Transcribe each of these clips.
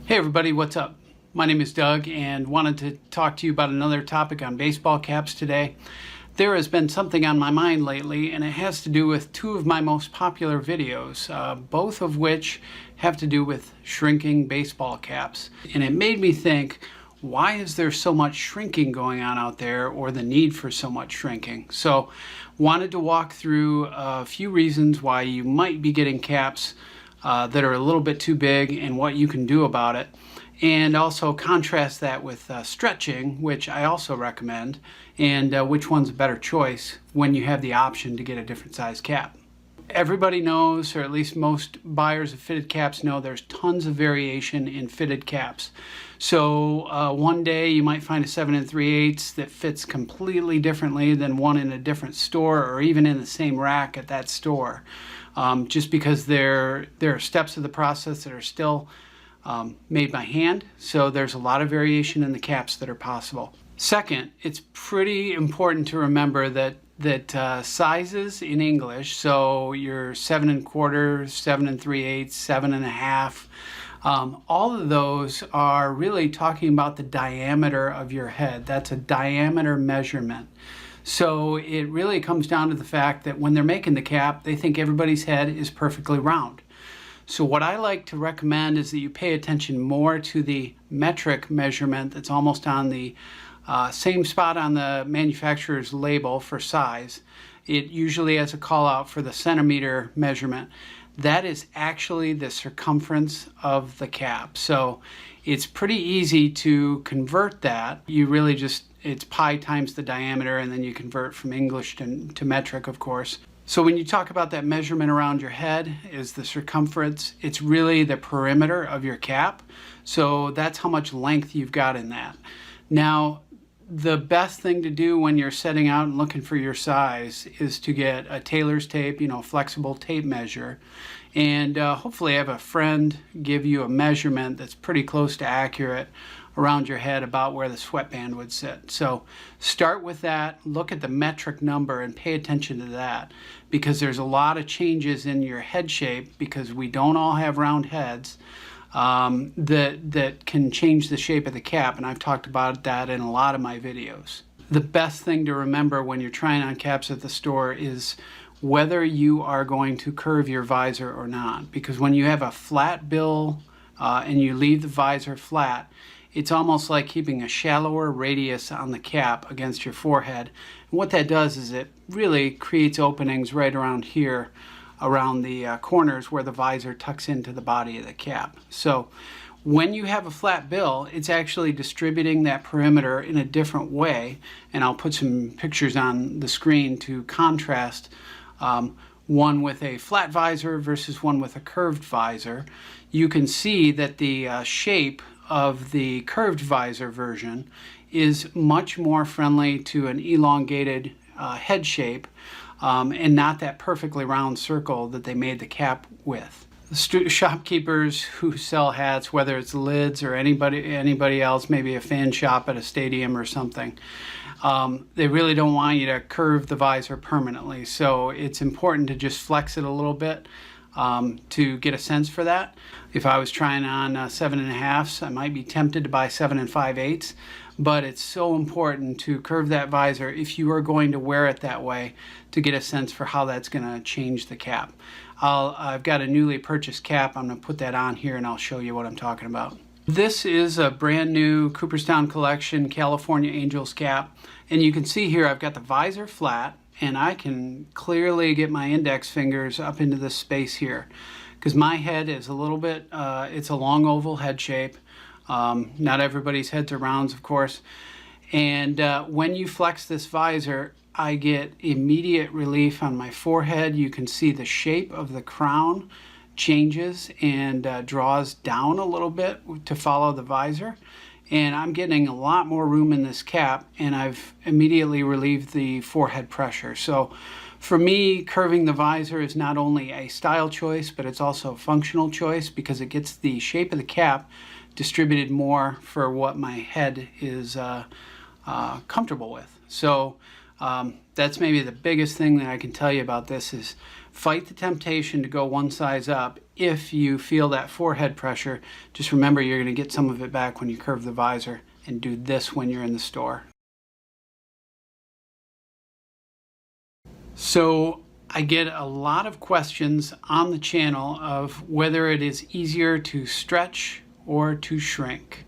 Hey everybody, what's up? My name is Doug and wanted to talk to you about another topic on baseball caps today. There has been something on my mind lately, and it has to do with two of my most popular videos, both of which have to do with shrinking baseball caps. And it made me think, why is there so much shrinking going on out there, or the need for so much shrinking? So wanted to walk through a few reasons why you might be getting caps that are a little bit too big and what you can do about it, and also contrast that with stretching, which I also recommend, and which one's a better choice when you have the option to get a different size cap. Everybody knows, or at least most buyers of fitted caps know, there's tons of variation in fitted caps. So one day you might find a 7 3/8 that fits completely differently than one in a different store, or even in the same rack at that store. Just because there are steps of the process that are still made by hand, so there's a lot of variation in the caps that are possible. Second, it's pretty important to remember that sizes in English, so your 7 1/4, 7 3/8, 7 1/2, all of those are really talking about the diameter of your head. That's a diameter measurement. So it really comes down to the fact that when they're making the cap, they think everybody's head is perfectly round. So what I like to recommend is that you pay attention more to the metric measurement that's almost on the same spot on the manufacturer's label for size. It usually has a call out for the centimeter measurement. That is actually the circumference of the cap. So it's pretty easy to convert that. You really just, it's pi times the diameter, and then you convert from English to metric, of course. So when you talk about that measurement around your head is the circumference, it's really the perimeter of your cap. So that's how much length you've got in that. Now, the best thing to do when you're setting out and looking for your size is to get a tailor's tape, flexible tape measure, and hopefully have a friend give you a measurement that's pretty close to accurate around your head, about where the sweatband would sit. So start with that, look at the metric number and pay attention to that, because there's a lot of changes in your head shape, because we don't all have round heads, that can change the shape of the cap, and I've talked about that in a lot of my videos. The best thing to remember when you're trying on caps at the store is whether you are going to curve your visor or not, because when you have a flat bill and you leave the visor flat, it's almost like keeping a shallower radius on the cap against your forehead. And what that does is it really creates openings right around here, around the corners where the visor tucks into the body of the cap. So when you have a flat bill, it's actually distributing that perimeter in a different way, and I'll put some pictures on the screen to contrast one with a flat visor versus one with a curved visor. You can see that the shape of the curved visor version is much more friendly to an elongated head shape, and not that perfectly round circle that they made the cap with. The shopkeepers who sell hats, whether it's Lids or anybody else, maybe a fan shop at a stadium or something, they really don't want you to curve the visor permanently. So it's important to just flex it a little bit to get a sense for that. If I was trying on 7 1/2s, I might be tempted to buy 7 5/8, but it's so important to curve that visor if you are going to wear it that way, to get a sense for how that's going to change the cap. I've got a newly purchased cap. I'm going to put that on here and I'll show you what I'm talking about. This is a brand new Cooperstown Collection California Angels cap, and you can see here I've got the visor flat, and I can clearly get my index fingers up into this space here, because my head is a little bit, it's a long oval head shape. Not everybody's heads are rounds, of course. And when you flex this visor, I get immediate relief on my forehead. You can see the shape of the crown changes and draws down a little bit to follow the visor. And I'm getting a lot more room in this cap, and I've immediately relieved the forehead pressure. So for me, curving the visor is not only a style choice, but it's also a functional choice, because it gets the shape of the cap distributed more for what my head is comfortable with. So That's maybe the biggest thing that I can tell you about this is fight the temptation to go one size up. If you feel that forehead pressure, just remember you're going to get some of it back when you curve the visor, and do this when you're in the store. So I get a lot of questions on the channel of whether it is easier to stretch or to shrink.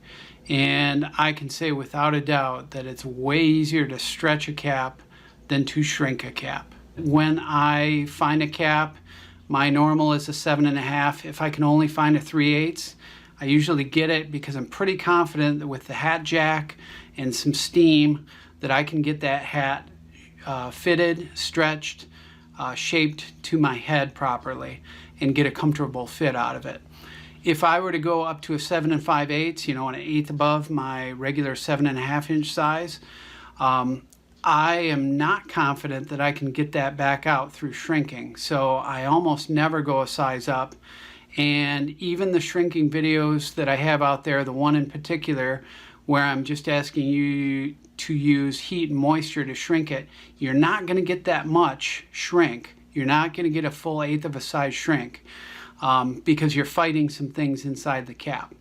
And I can say without a doubt that it's way easier to stretch a cap than to shrink a cap. When I find a cap, my normal is a 7.5. If I can only find a 3/8, I usually get it because I'm pretty confident that with the hat jack and some steam that I can get that hat fitted, stretched, shaped to my head properly and get a comfortable fit out of it. If I were to go up to a 7 5/8, you know, an eighth above my regular 7.5 inch size, I am not confident that I can get that back out through shrinking. So I almost never go a size up. And even the shrinking videos that I have out there, the one in particular where I'm just asking you to use heat and moisture to shrink it, you're not going to get that much shrink. You're not going to get a full eighth of a size shrink because you're fighting some things inside the cap.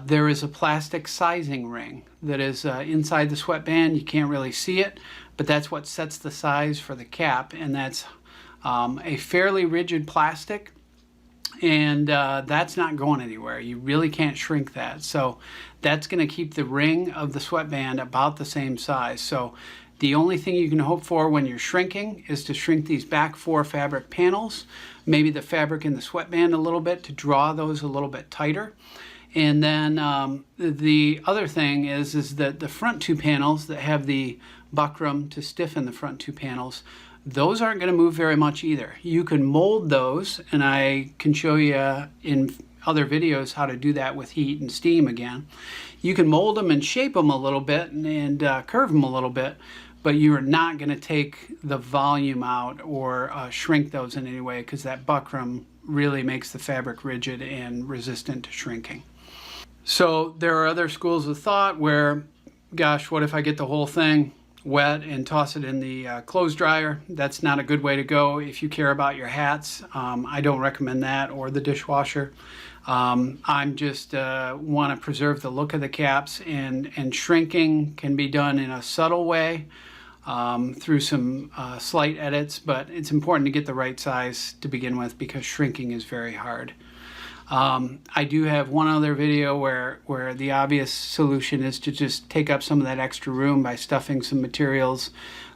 There is a plastic sizing ring that is inside the sweatband. You can't really see it, but that's what sets the size for the cap, and that's a fairly rigid plastic, and that's not going anywhere. You really can't shrink that. So that's going to keep the ring of the sweatband about the same size. So the only thing you can hope for when you're shrinking is to shrink these back 4 fabric panels, maybe the fabric in the sweatband a little bit to draw those a little bit tighter. And then the other thing is that the front 2 panels that have the buckram to stiffen the front 2 panels, those aren't going to move very much either. You can mold those, and I can show you in other videos how to do that with heat and steam again. You can mold them and shape them a little bit and curve them a little bit, but you're not going to take the volume out or shrink those in any way, because that buckram really makes the fabric rigid and resistant to shrinking. So there are other schools of thought where, gosh, what if I get the whole thing wet and toss it in the clothes dryer? That's not a good way to go if you care about your hats. I don't recommend that, or the dishwasher. I'm just want to preserve the look of the caps, and shrinking can be done in a subtle way through some slight edits, but it's important to get the right size to begin with because shrinking is very hard. I do have one other video where the obvious solution is to just take up some of that extra room by stuffing some materials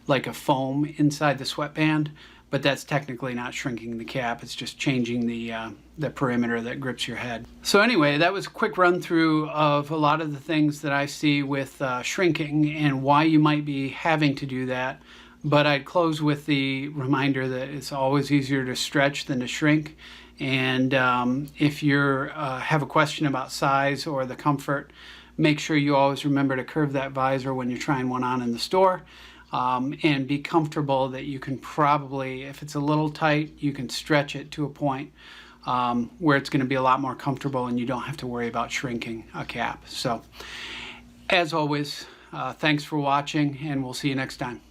like a foam inside the sweatband, but that's technically not shrinking the cap. It's just changing the perimeter that grips your head. So anyway, that was a quick run through of a lot of the things that I see with shrinking and why you might be having to do that. But I'd close with the reminder that it's always easier to stretch than to shrink. And if you have a question about size or the comfort, make sure you always remember to curve that visor when you're trying one on in the store, and be comfortable that you can probably, if it's a little tight, you can stretch it to a point where it's going to be a lot more comfortable and you don't have to worry about shrinking a cap. So as always, thanks for watching, and we'll see you next time.